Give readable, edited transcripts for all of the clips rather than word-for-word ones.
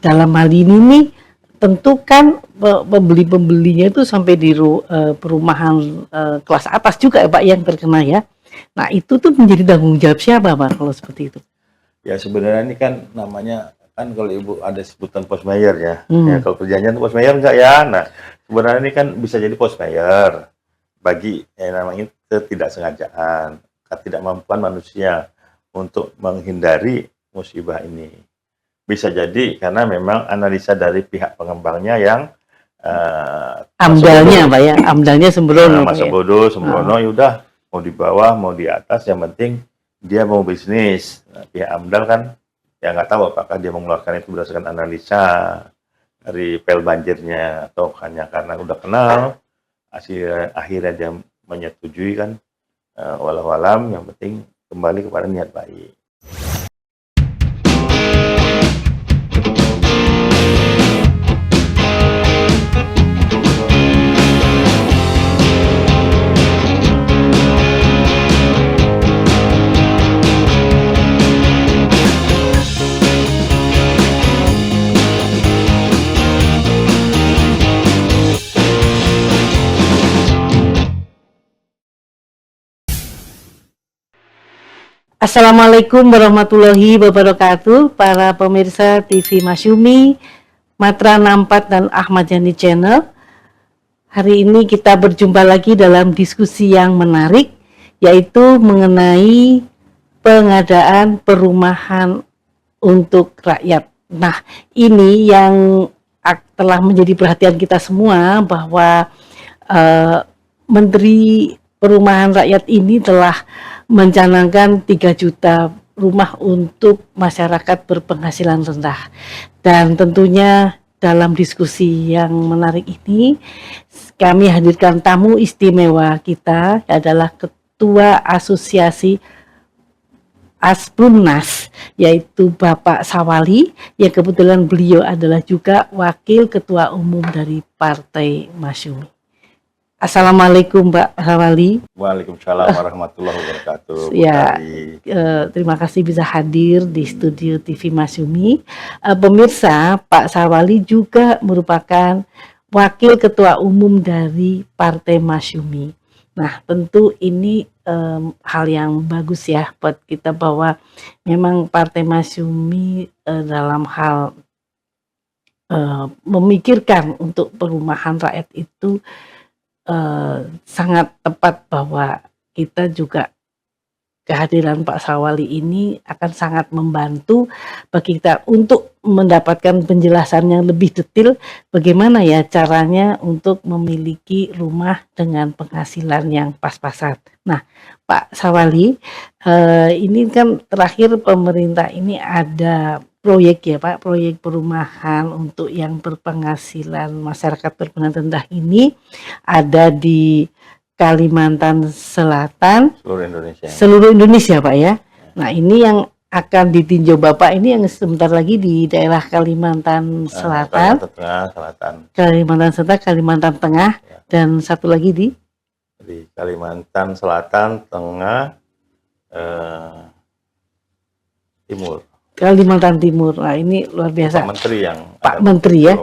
dalam hal ini nih tentu kan pembeli-pembelinya itu sampai di perumahan kelas atas juga ya Pak yang terkena ya. Nah itu tuh menjadi tanggung jawab siapa Pak kalau seperti itu? Ya sebenarnya ini kan namanya kan kalau Ibu ada sebutan post mayor ya. Ya kalau perjanjian post mayor enggak ya. Nah sebenarnya ini kan bisa jadi post mayor bagi namanya ketidaksengajaan, ketidakmampuan manusia untuk menghindari musibah ini. Bisa jadi karena memang analisa dari pihak pengembangnya yang amdalnya Pak ya, amdalnya sembrono. Masa bodoh, sembrono, yaudah mau di bawah, mau di atas, yang penting dia mau bisnis. Nah, pihak amdal kan ya nggak tahu apakah dia mengeluarkan itu berdasarkan analisa dari pel banjirnya atau hanya karena udah kenal, akhirnya dia menyetujui kan, walau alam, yang penting kembali kepada niat baik. Assalamualaikum warahmatullahi wabarakatuh, para pemirsa TV Masyumi, Matra 64 dan Ahmad Yani Channel. Hari ini kita berjumpa lagi dalam diskusi yang menarik, yaitu mengenai pengadaan perumahan untuk rakyat. Nah, ini yang telah menjadi perhatian kita semua bahwa Menteri Perumahan Rakyat ini telah mencanangkan 3 juta rumah untuk masyarakat berpenghasilan rendah. Dan tentunya dalam diskusi yang menarik ini kami hadirkan tamu istimewa kita, adalah Ketua Asosiasi Asprumnas, yaitu Bapak Sawali, yang kebetulan beliau adalah juga Wakil Ketua Umum dari Partai Masyumi. Assalamualaikum Pak Sawali. Waalaikumsalam warahmatullahi wabarakatuh. Ya, terima kasih bisa hadir di studio TV Masyumi. Pemirsa, Pak Sawali juga merupakan Wakil Ketua Umum dari Partai Masyumi. Nah, tentu ini hal yang bagus ya buat kita, bahwa memang Partai Masyumi dalam hal memikirkan untuk perumahan rakyat itu sangat tepat, bahwa kita juga kehadiran Pak Sawali ini akan sangat membantu bagi kita untuk mendapatkan penjelasan yang lebih detail bagaimana ya caranya untuk memiliki rumah dengan penghasilan yang pas-pasan. Nah, Pak Sawali, ini kan terakhir pemerintah ini ada proyek ya Pak, proyek perumahan untuk yang berpenghasilan, masyarakat berpenghasilan rendah ini ada di Kalimantan Selatan, seluruh Indonesia Pak ya. Nah ini yang akan ditinjau Bapak ini yang sebentar lagi di daerah Kalimantan Selatan, Kalimantan Selatan, Kalimantan Tengah, ya. Dan satu lagi di Kalimantan Selatan, Tengah, Timur. Kalimantan Timur. Nah ini luar biasa. Pak Menteri yang Pak Menteri ya.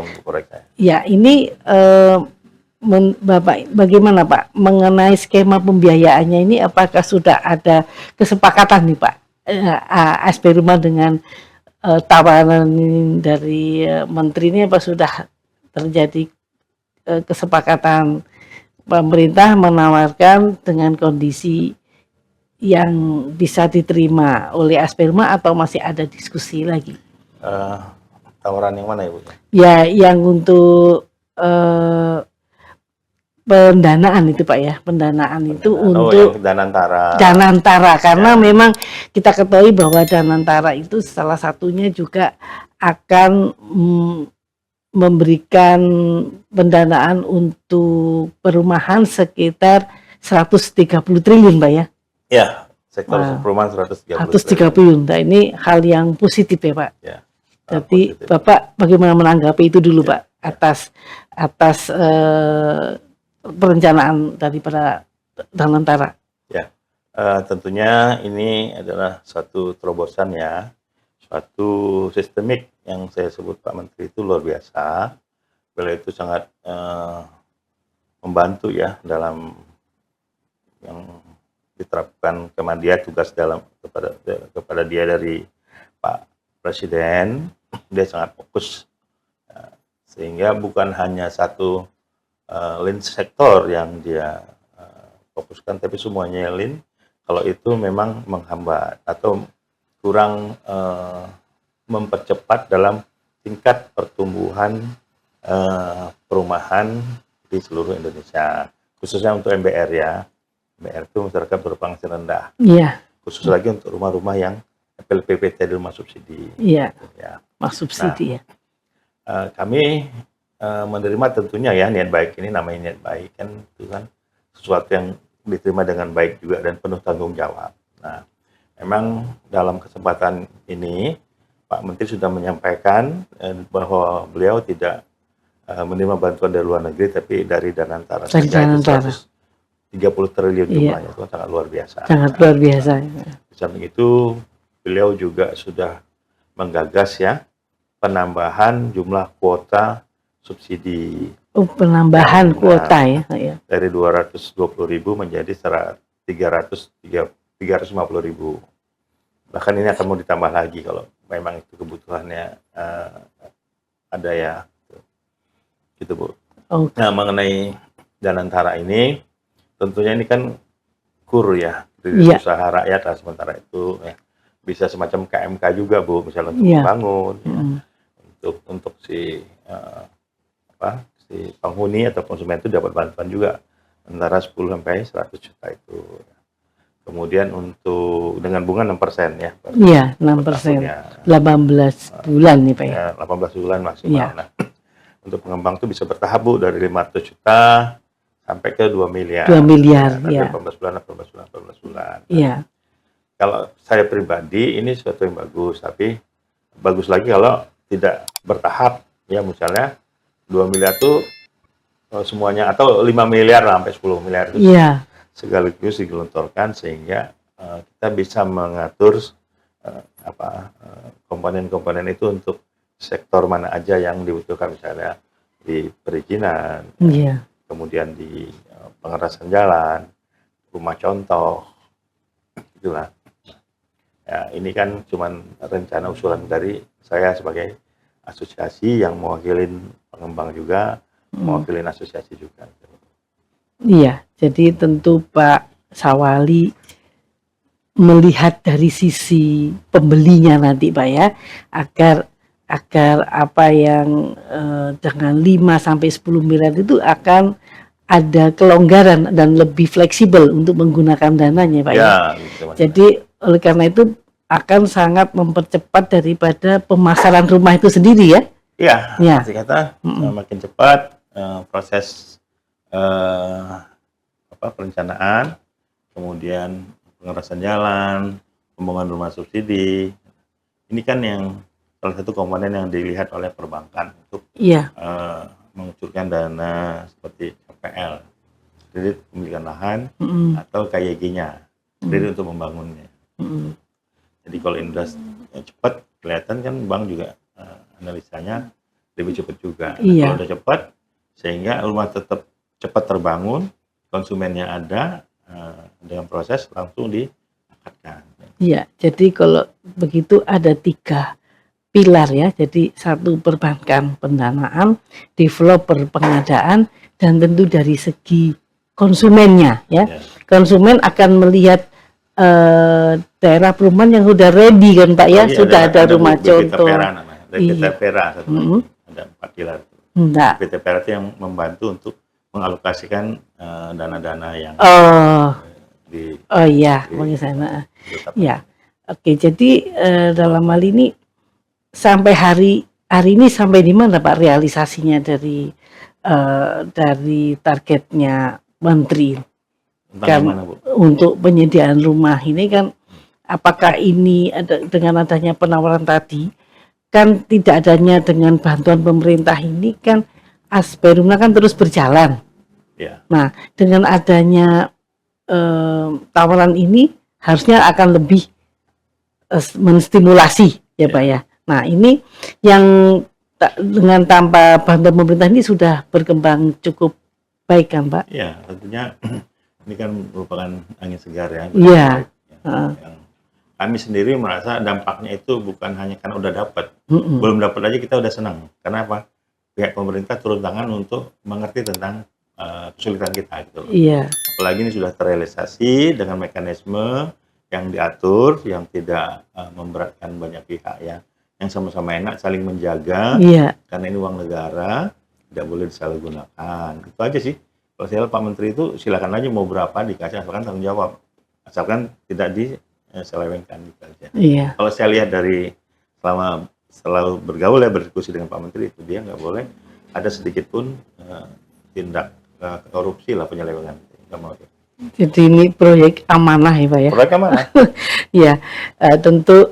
Ya ini Bapak bagaimana Pak mengenai skema pembiayaannya ini, apakah sudah ada kesepakatan nih Pak ASP Rumah dengan tawaran dari Menteri ini, apa sudah terjadi kesepakatan pemerintah menawarkan dengan kondisi yang bisa diterima oleh ASP Rumah, atau masih ada diskusi lagi? Tawaran yang mana Ibu? Ya yang untuk pendanaan itu Pak ya, pendanaan itu untuk Danantara, karena ya, memang kita ketahui bahwa Danantara itu salah satunya juga akan memberikan pendanaan untuk perumahan sekitar 130 triliun Pak ya. Ya, sektor perumahan 130 triliun. Nah, ini hal yang positif ya Pak. Ya, jadi positif. Bapak bagaimana menanggapi itu dulu ya, Pak atas perencanaan daripada Danantara? Ya, tentunya ini adalah suatu terobosan ya, suatu sistemik yang saya sebut Pak Menteri itu luar biasa. Beliau itu sangat membantu ya dalam yang diterapkan Kemendia, tugas dalam kepada dia dari Pak Presiden. Dia sangat fokus, sehingga bukan hanya satu lin sektor yang dia fokuskan, tapi semuanya lin. Kalau itu memang menghambat atau kurang mempercepat dalam tingkat pertumbuhan perumahan di seluruh Indonesia, khususnya untuk MBR ya. MBR itu masyarakat berpenghasilan rendah. Iya. Khusus lagi untuk rumah-rumah yang PLPPT di rumah subsidi. Iya. Ya. Mas subsidi ya. Kami menerima tentunya ya niat baik ini, namanya niat baik kan itu kan sesuatu yang diterima dengan baik juga dan penuh tanggung jawab. Nah, memang dalam kesempatan ini Pak Menteri sudah menyampaikan bahwa beliau tidak menerima bantuan dari luar negeri, tapi dari Danantara. Dari Danantara. 130 triliun Iya. jumlahnya, itu sangat luar biasa. Sangat luar biasa. Di samping itu, beliau juga sudah menggagas ya penambahan jumlah kuota subsidi. Oh, penambahan kuota ya. Dari 220.000 menjadi 350.000. Bahkan ini akan mau ditambah lagi kalau memang itu kebutuhannya ada ya. Gitu Bu. Okay. Nah, mengenai Danantara ini, tentunya ini kan KUR ya, kredit usaha rakyat lah, sementara itu ya, bisa semacam KMK juga Bu, misalnya untuk membangun, ya, untuk si penghuni atau konsumen itu dapat bantuan juga antara 10 sampai 100 juta itu. Kemudian untuk dengan bunga 6% ya. Iya, 6%. 18 bulan nih Pak ya. 18 bulan maksimal. Ya. Nah, untuk pengembang itu bisa bertahap Bu, dari 500 juta sampai ke 2 miliar. 2 miliar, ya. Ya. 18 bulan. Nah, iya. kalau saya pribadi ini sesuatu yang bagus, tapi bagus lagi kalau tidak bertahap ya, misalnya 2 miliar itu semuanya, atau 5 miliar sampai 10 miliar itu sekaligus digelontorkan, sehingga kita bisa mengatur komponen-komponen itu untuk sektor mana aja yang dibutuhkan, misalnya di perizinan, kemudian di pengerasan jalan, rumah contoh, itulah. Ya, ini kan cuman rencana usulan dari saya sebagai asosiasi yang mewakilin pengembang juga, mewakilin asosiasi juga. Iya, jadi tentu Pak Sawali melihat dari sisi pembelinya nanti Pak ya, agar apa yang dengan 5 sampai 10 miliar itu akan ada kelonggaran dan lebih fleksibel untuk menggunakan dananya Pak ya. Gitu, jadi oleh karena itu akan sangat mempercepat daripada pemasaran rumah itu sendiri ya. Iya, masih kata makin cepat proses perencanaan, kemudian pengerasan jalan, pembangunan rumah subsidi. Ini kan yang salah satu komponen yang dilihat oleh perbankan untuk mengucurkan dana seperti KPL, kredit pemilikan lahan, atau KYG-nya, kredit untuk membangunnya. Jadi kalau investasi cepat, kelihatan kan bank juga analisanya lebih cepat juga. Kalau udah cepat, sehingga rumah tetap cepat terbangun, konsumennya ada, dengan proses langsung diakadkan. Iya, jadi kalau begitu ada 3 pilar ya. Jadi 1 perbankan pendanaan, developer pengadaan, dan tentu dari segi konsumennya ya. Konsumen akan melihat daerah perumahan yang sudah ready kan Pak ya, sudah ada rumah contoh. BPTPera, ada 4 pilar. BPTPera itu yang membantu untuk mengalokasikan dana-dana yang bagi sana. Ya, oke. Jadi dalam hal ini sampai hari ini sampai di mana Pak realisasinya dari targetnya Menteri? Kan untuk penyediaan rumah ini kan, apakah ini ada dengan adanya penawaran tadi, kan tidak adanya dengan bantuan pemerintah ini kan Asperumna kan terus berjalan. Nah, dengan adanya tawaran ini harusnya akan lebih menstimulasi ya Pak ya, Nah, ini yang dengan tanpa bantuan pemerintah ini sudah berkembang cukup baik kan, Pak? Iya, tentunya ini kan merupakan angin segar ya. Iya. Yang kami sendiri merasa dampaknya itu bukan hanya karena udah dapat, Mm-mm. belum dapat aja kita udah senang. Kenapa? Pihak pemerintah turun tangan untuk mengerti tentang kesulitan kita gitu loh. Iya. Apalagi ini sudah terrealisasi dengan mekanisme yang diatur, yang tidak memberatkan banyak pihak ya, yang sama-sama enak saling menjaga. Iya. Karena ini uang negara, tidak boleh disalahgunakan. Itu aja sih. Kalau saya Pak Menteri itu silakan aja mau berapa dikasih, asalkan tanggung jawab, asalkan tidak diselewengkan gitu aja. Iya. Kalau saya lihat dari selama selalu bergaul ya, berdiskusi dengan Pak Menteri, itu dia nggak boleh ada sedikit pun tindak korupsi lah, penyelewengan. Nggak mau. Jadi ini proyek amanah ya, Pak ya? Proyek amanah. Ya, tentu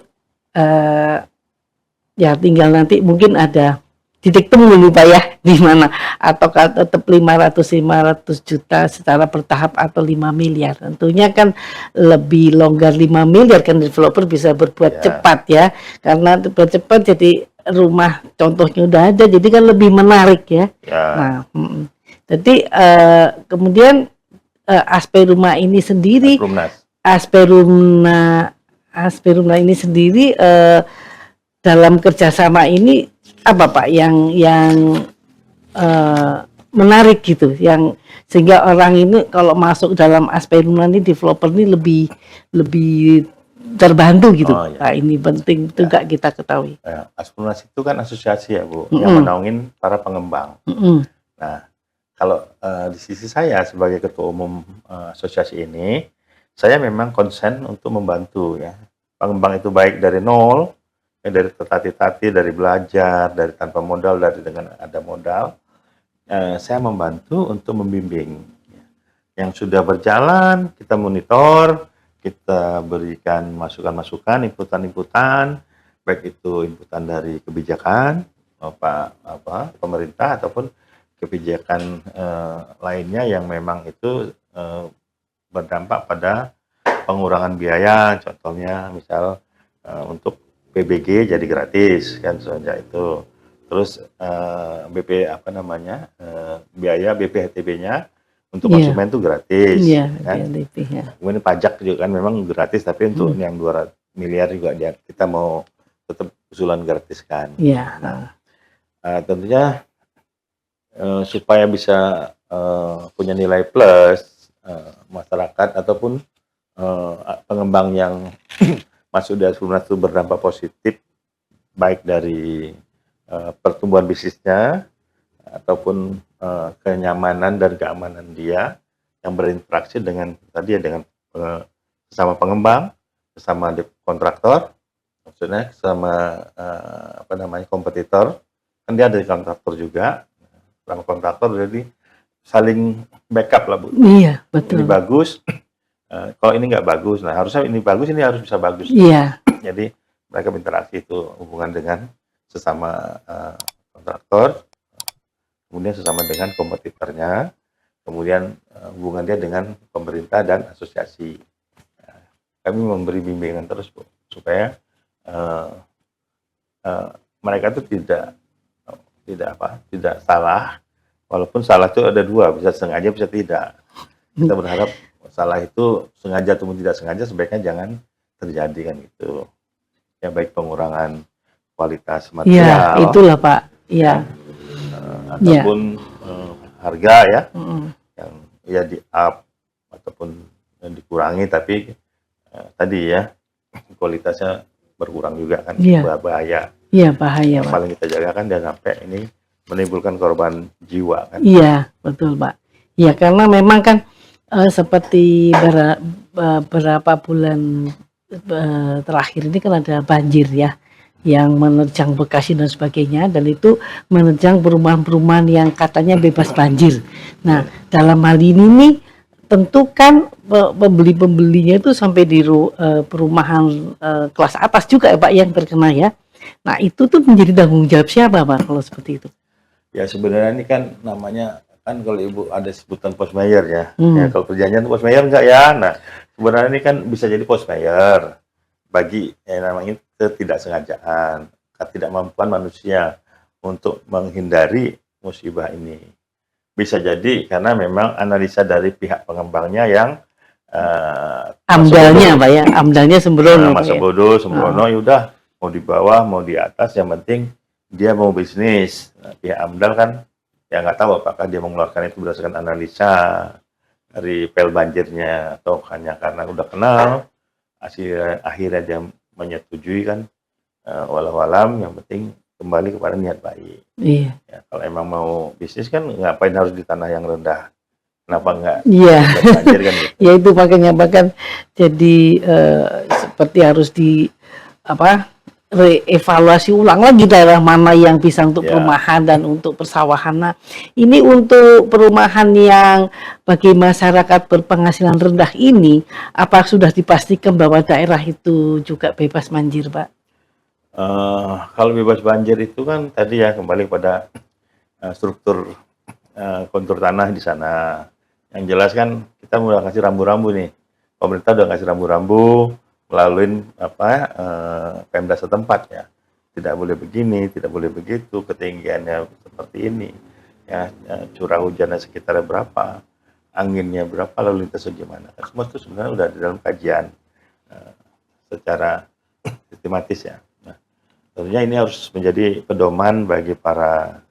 ya tinggal nanti mungkin ada titik temu nih Pak ya, di mana ataukah tetap 500 juta secara bertahap atau 5 miliar. Tentunya kan lebih longgar 5 miliar kan, developer bisa berbuat cepat ya. Karena berbuat cepat jadi rumah contohnya udah ada, jadi kan lebih menarik ya. Nah, jadi kemudian aspek rumah ini sendiri, aspek rumah ini sendiri dalam kerjasama ini apa Pak yang menarik gitu, yang sehingga orang ini kalau masuk dalam aspek rumah ini, developer ini lebih terbantu gitu. Oh, ya. Pak, ini penting itu nggak kita ketahui. Ya, Aspronas itu kan asosiasi ya Bu, yang menaungin para pengembang. Nah, kalau di sisi saya sebagai ketua umum asosiasi ini, saya memang konsen untuk membantu ya pengembang itu, baik dari nol, dari tertatih-tatih, dari belajar, dari tanpa modal, dari dengan ada modal. Saya membantu untuk membimbing. Yang sudah berjalan, kita monitor, kita berikan masukan-masukan, inputan-inputan, baik itu inputan dari kebijakan, pemerintah, ataupun kebijakan lainnya yang memang itu berdampak pada pengurangan biaya, contohnya misal untuk PBG jadi gratis kan sejak itu. Terus biaya BPHTB-nya untuk konsumen itu gratis kan. Kemudian pajak juga kan memang gratis, tapi untuk yang 200 miliar juga kita mau tetap usulan gratis kan. Nah, tentunya supaya bisa punya nilai plus, masyarakat ataupun pengembang yang masuk dari Aspronas itu berdampak positif, baik dari pertumbuhan bisnisnya ataupun kenyamanan dan keamanan dia yang berinteraksi dengan tadi ya, dengan sesama pengembang, sesama kontraktor, maksudnya sama kompetitor, kan dia ada kontraktor juga, sama kontraktor, jadi saling backup lah Bu. Iya, betul. Ini bagus. Kalau ini nggak bagus, nah harusnya ini bagus, ini harus bisa bagus. Iya. Jadi mereka berinteraksi itu hubungan dengan sesama kontraktor, kemudian sesama dengan kompetitornya, kemudian hubungan dia dengan pemerintah dan asosiasi. Kami memberi bimbingan terus Bu, supaya mereka itu tidak salah, walaupun salah itu ada dua, bisa sengaja bisa tidak. Kita berharap salah itu sengaja ataupun tidak sengaja sebaiknya jangan terjadi kan gitu. Ya, baik pengurangan kualitas material. Ya, itulah Pak. Iya. Ataupun harga ya, yang ya di up ataupun dikurangi, tapi tadi ya kualitasnya berkurang juga kan, bahaya. Iya, bahaya. Yang paling kita jaga kan jangan sampai ini menimbulkan korban jiwa kan. Iya, betul Pak. Ya, karena memang kan seperti beberapa bulan terakhir ini kan ada banjir ya, yang menerjang Bekasi dan sebagainya, dan itu menerjang perumahan-perumahan yang katanya bebas banjir. Nah, dalam hal ini nih tentu kan pembeli-pembelinya itu sampai di perumahan kelas atas juga ya Pak yang terkena ya. Nah, itu tuh menjadi tanggung jawab siapa Pak kalau seperti itu? Ya sebenarnya ini kan namanya kan, kalau Ibu ada sebutan post mayor ya. Ya kalau perjanjian post mayor enggak ya. Nah, sebenarnya ini kan bisa jadi post mayor bagi namanya ketidaksengajaan. ketidakmampuan manusia untuk menghindari musibah ini. Bisa jadi karena memang analisa dari pihak pengembangnya yang Amdalnya Pak ya, amdalnya sembrono Pak masa ya. bodoh, sembrono, yaudah mau di bawah, mau di atas, yang penting dia mau bisnis. Nah, pihak amdal kan ya nggak tahu apakah dia mengeluarkan itu berdasarkan analisa dari pel banjirnya atau hanya karena udah kenal, akhirnya dia menyetujui kan, walau alam, yang penting kembali kepada niat baik. Iya. Ya, kalau emang mau bisnis kan ngapain harus di tanah yang rendah? Kenapa enggak Iya. banjir kan gitu. Ya itu makanya bahkan jadi seperti harus di reevaluasi ulang lagi daerah mana yang bisa untuk perumahan dan untuk persawahan. Nah, ini untuk perumahan yang bagi masyarakat berpenghasilan rendah ini, apa sudah dipastikan bahwa daerah itu juga bebas banjir, Pak? Kalau bebas banjir itu kan tadi ya kembali pada struktur kontur tanah di sana. Yang jelas kan kita udah kasih rambu-rambu nih. Pemerintah udah kasih rambu-rambu melalui Pemda setempat ya. Tidak boleh begini, tidak boleh begitu, ketinggiannya seperti ini. Ya, curah hujannya sekitar berapa, anginnya berapa, lalu lintasnya gimana. Semua itu sebenarnya udah di dalam kajian secara sistematis ya. Nah, tentunya ini harus menjadi pedoman bagi para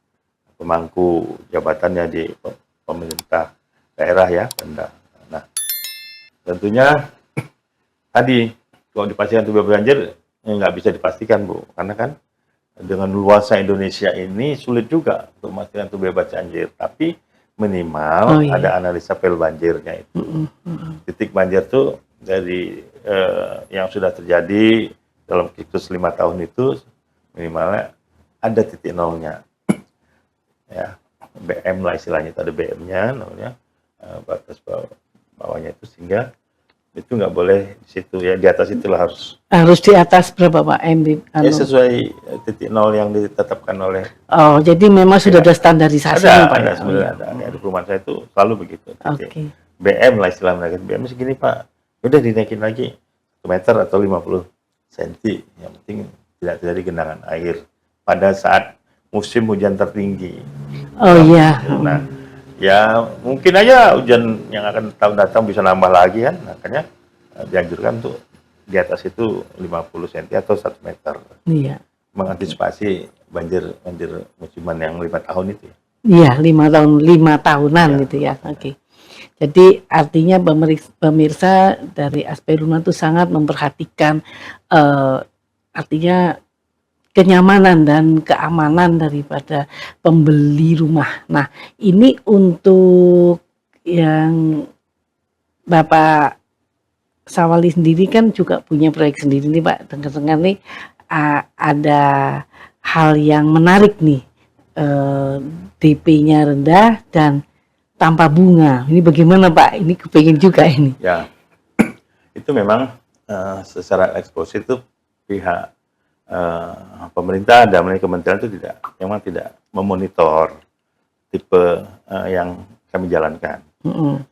pemangku jabatannya di pemerintah daerah ya, Pemda. Nah, tentunya tadi kalau dipastikan itu bebas banjir nggak bisa dipastikan Bu, karena kan dengan luasnya Indonesia ini sulit juga untuk memastikan itu bebas banjir. Tapi minimal ada analisa pel banjirnya itu. Titik banjir tuh dari yang sudah terjadi dalam siklus 5 tahun itu minimalnya ada titik nolnya. Ya, BM lah istilahnya, itu ada BM-nya, namanya batas bawahnya itu, sehingga itu nggak boleh di situ ya, di atas itulah harus di atas berapa Pak MB? Ya sesuai titik nol yang ditetapkan oleh. Oh, jadi memang sudah ada standarisasinya Pak? Ada sebenarnya ada di perumahan saya itu selalu begitu. BM lah istilah mereka, BM segini Pak, udah dinaikin lagi 1 meter atau 50 cm, yang penting tidak terjadi genangan air pada saat musim hujan tertinggi. Oh iya. Nah, ya mungkin aja hujan yang akan tahun datang bisa nambah lagi kan, makanya dianjurkan tuh di atas itu 50 cm atau 1 meter. Iya. Mengantisipasi banjir musiman yang 5 tahun itu. Iya, 5 tahunan ya, gitu ya. Oke. Jadi artinya pemirsa dari Aspiruna itu sangat memperhatikan artinya kenyamanan dan keamanan daripada pembeli rumah. Nah, ini untuk yang Bapak Sawali sendiri kan juga punya proyek sendiri nih Pak. Dengar-dengar nih ada hal yang menarik nih, DP-nya rendah dan tanpa bunga. Ini bagaimana Pak? Ini kepengen juga ini. Ya, itu memang secara eksklusif itu pihak pemerintah dan kementerian itu memang tidak memonitor tipe yang kami jalankan.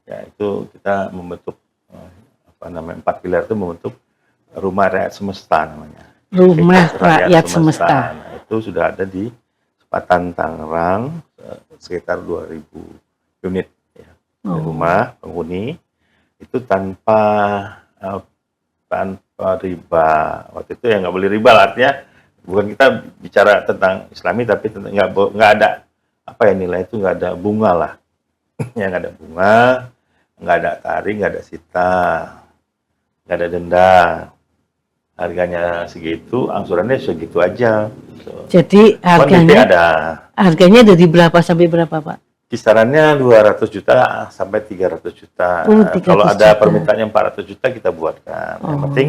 Ya, itu kita membentuk 4 pilar itu membentuk rumah rakyat semesta namanya. Rumah rakyat semesta. Nah, itu sudah ada di Sepatan Tangerang sekitar 2.000 unit ya. Rumah penghuni itu tanpa riba. Waktu itu ya nggak boleh riba lah, artinya bukan kita bicara tentang Islami, tapi nggak ada nilai itu, nggak ada bunga lah. Ya nggak ada bunga, nggak ada taring, nggak ada sita, nggak ada denda. Harganya segitu, angsurannya segitu aja. Jadi harganya dari berapa sampai berapa Pak? Kisarannya 200 juta sampai 300 juta. Kalau ada permintaannya 400 juta kita buatkan. Yang penting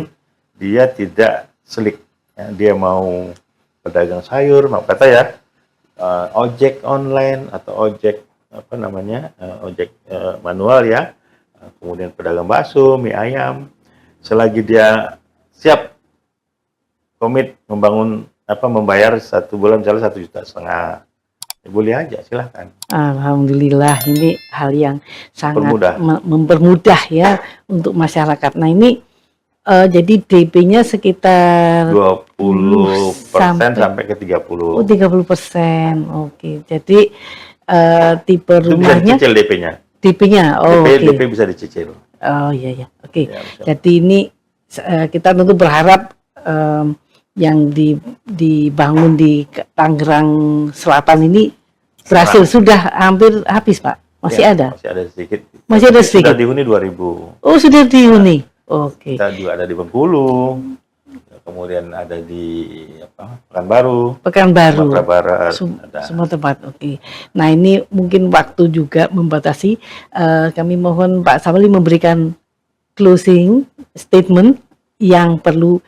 dia tidak selik. Ya, dia mau pedagang sayur, mau kata ya ojek online atau ojek ojek manual ya. Kemudian pedagang bakso, mie ayam. Selagi dia siap komit membayar 1 bulan misalnya 1,5 juta, ya boleh aja, silahkan. Alhamdulillah, ini hal yang sangat mempermudah ya untuk masyarakat. Nah, ini Jadi DP-nya sekitar 20% sampai sampai ke 30. 30%. Oke. Jadi tipe Itu bisa rumahnya dicicil DP-nya. DP-nya. Oh, oke. DP bisa dicicil. Oh iya ya. Oke. Ya, bisa. Jadi ini kita tentu berharap yang dibangun di Tangerang Selatan ini berhasil. Sudah hampir habis, Pak. Masih Ya, ada? masih ada sedikit. Masih ada sedikit. Sudah dihuni 2000. Oh, sudah dihuni. Oke. Kita juga ada di Bengkulu. Kemudian ada di Pekanbaru, Pekanbaru, Sumatera Barat, ada. semua tempat. Oke. Nah, ini mungkin waktu juga membatasi. Kami mohon Pak Sawali memberikan closing statement yang perlu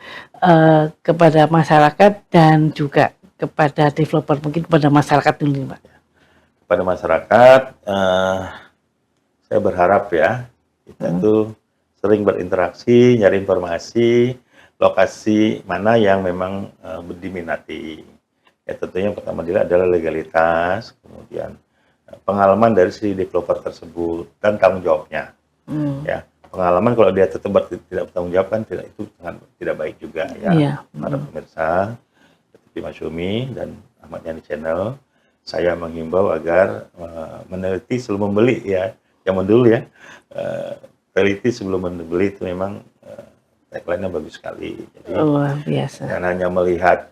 kepada masyarakat dan juga kepada developer, mungkin kepada masyarakat dulu nih, Pak. Kepada masyarakat, saya berharap ya kita tuh sering berinteraksi, nyari informasi, lokasi mana yang memang diminati. Ya tentunya yang pertama adalah legalitas, kemudian pengalaman dari si developer tersebut dan tanggung jawabnya. Ya, pengalaman kalau dia tetap tidak bertanggung jawab kan itu tidak baik juga ya. Para pemirsa, seperti Mas Yumi dan Ahmad Yani Channel, saya menghimbau agar meneliti sebelum membeli ya. Zaman dulu ya, teliti sebelum membeli itu memang tagline-nya bagus sekali. Jadi luar biasa. Jangan hanya melihat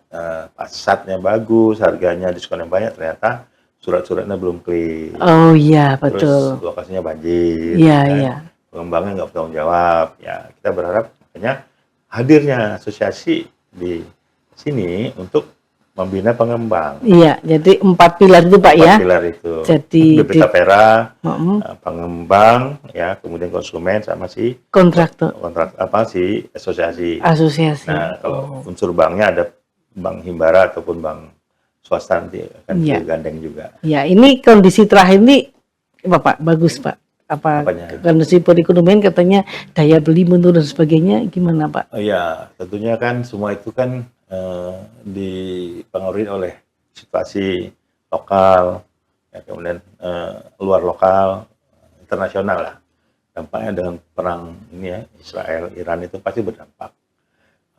pasarnya bagus, harganya diskon yang banyak, ternyata surat-suratnya belum clear. Oh iya, betul. Terus lokasinya banjir. Iya, kan? iya. Pengembangnya nggak bertanggung jawab. Ya, kita berharap makanya hadirnya asosiasi di sini untuk membina pengembang. Iya, jadi 4 pilar itu Pak ya. 4 pilar itu. Jadi BP Tapera, pengembang, ya, kemudian konsumen sama si kontraktor. Si asosiasi. Asosiasi. Nah, kalau unsur banknya ada bank himbara ataupun bank swasta nanti akan digandeng juga. Ya, ini kondisi terakhir ini Bapak bagus Pak. Kondisi perekonomian katanya daya beli menurun dan sebagainya, gimana Pak? Oh iya, tentunya kan semua itu kan dipengaruhi oleh situasi lokal, ya, kemudian luar lokal, internasional lah. Dampaknya dengan perang ini ya, Israel, Iran itu pasti berdampak.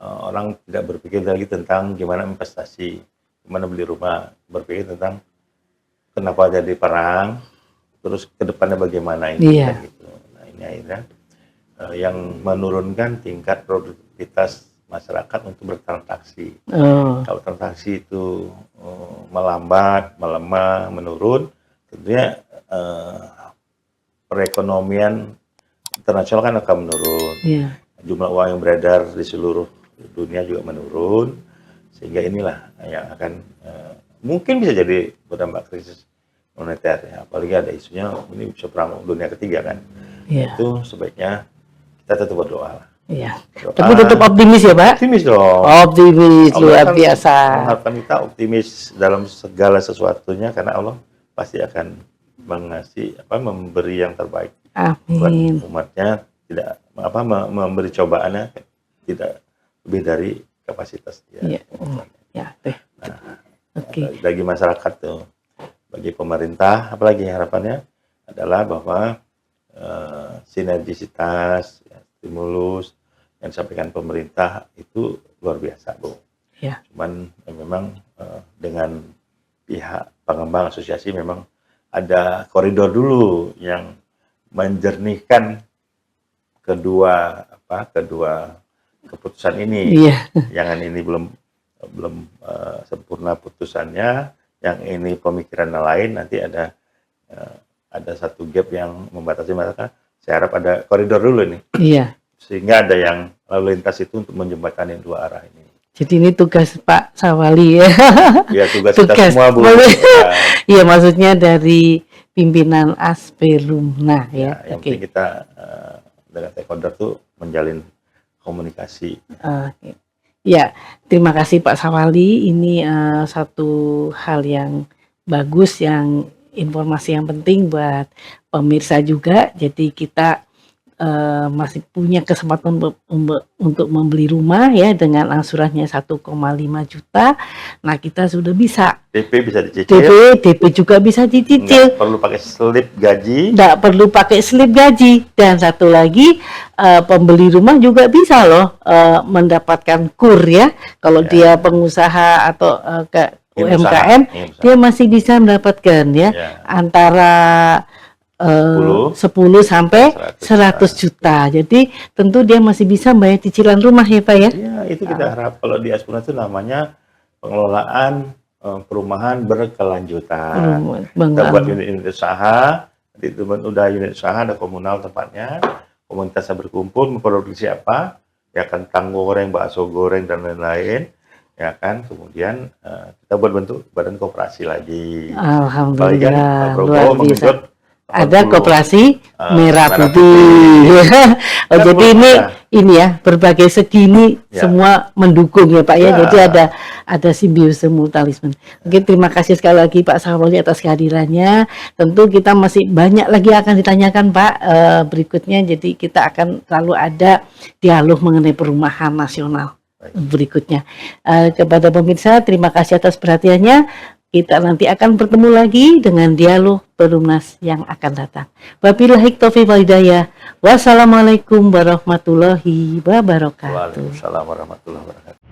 Orang tidak berpikir lagi tentang gimana investasi, gimana beli rumah, berpikir tentang kenapa jadi perang, terus kedepannya bagaimana ini. Iya. Gitu. Nah ini akhirnya yang menurunkan tingkat produktivitas masyarakat untuk bertransaksi. Kalau transaksi itu melambat, melemah, menurun, tentunya perekonomian internasional kan akan menurun. Yeah. Jumlah uang yang beredar di seluruh dunia juga menurun, sehingga inilah yang akan mungkin bisa jadi berdampak krisis moneter ya. Apalagi ada isunya ini bisa perang dunia ketiga kan. Yeah. Itu sebaiknya kita tetap berdoa lah. Iya. Tapi tetap optimis ya, Pak? Optimis dong. Optimis, luar biasa. Mengharapkan kita optimis dalam segala sesuatunya karena Allah pasti akan memberi yang terbaik. Amin. Buat umatnya, tidak memberi cobaannya tidak lebih dari kapasitas dia. Iya. Ya, Nah, oke. Bagi masyarakat tuh, bagi pemerintah, apalagi harapannya adalah bahwa sinergisitas, stimulus yang disampaikan pemerintah itu luar biasa, Bu. Ya. Cuman memang dengan pihak pengembang asosiasi memang ada koridor dulu yang menjernihkan kedua keputusan ini. Iya. Yang ini belum sempurna putusannya, yang ini pemikiran lain, nanti ada satu gap yang membatasi masyarakat. Saya harap ada koridor dulu nih. Iya. Sehingga ada yang lalu lintas itu untuk menjembatani dua arah ini. Jadi ini tugas Pak Sawali ya. Ya tugas kita semua, Bu. Iya, maksudnya dari pimpinan Asperumna ya. Yang penting kita dengan stakeholder tuh menjalin komunikasi. Ya, terima kasih Pak Sawali. Ini satu hal yang bagus, yang informasi yang penting buat pemirsa juga. Jadi kita masih punya kesempatan untuk membeli rumah ya dengan angsurannya 1,5 juta, nah kita sudah bisa DP bisa dicicil, DP juga bisa dicicil, nggak perlu pakai slip gaji, nggak perlu pakai slip gaji. Dan satu lagi, pembeli rumah juga bisa loh mendapatkan KUR ya, kalau dia pengusaha atau ke UMKM, dia masih bisa mendapatkan ya antara 10 sampai 100 juta. Jadi tentu dia masih bisa bayar cicilan rumah ya Pak ya. Iya, itu kita harap kalau di Aspuna itu namanya pengelolaan perumahan berkelanjutan. Kita buat unit usaha, di teman udah unit usaha, ada komunal tempatnya, komunitasnya berkumpul memproduksi apa, ya kan tanggung goreng, bakso goreng dan lain-lain, ya kan. Kemudian kita buat bentuk badan koperasi lagi. Alhamdulillah, Pak Prabowo menggenjot ada koperasi merah putih. Oh, jadi ini ya berbagai segi ini semua mendukung ya Pak ya. Jadi ada simbiosis mutualisme. Oke, terima kasih sekali lagi Pak Sarwali atas kehadirannya. Tentu kita masih banyak lagi akan ditanyakan Pak berikutnya. Jadi kita akan selalu ada dialog mengenai perumahan nasional berikutnya. Kepada pemirsa, terima kasih atas perhatiannya. Kita nanti akan bertemu lagi dengan dialog Perumnas yang akan datang. Wabillahi taufiq wal hidayah. Wassalamualaikum warahmatullahi wabarakatuh. Waalaikumsalam warahmatullahi wabarakatuh.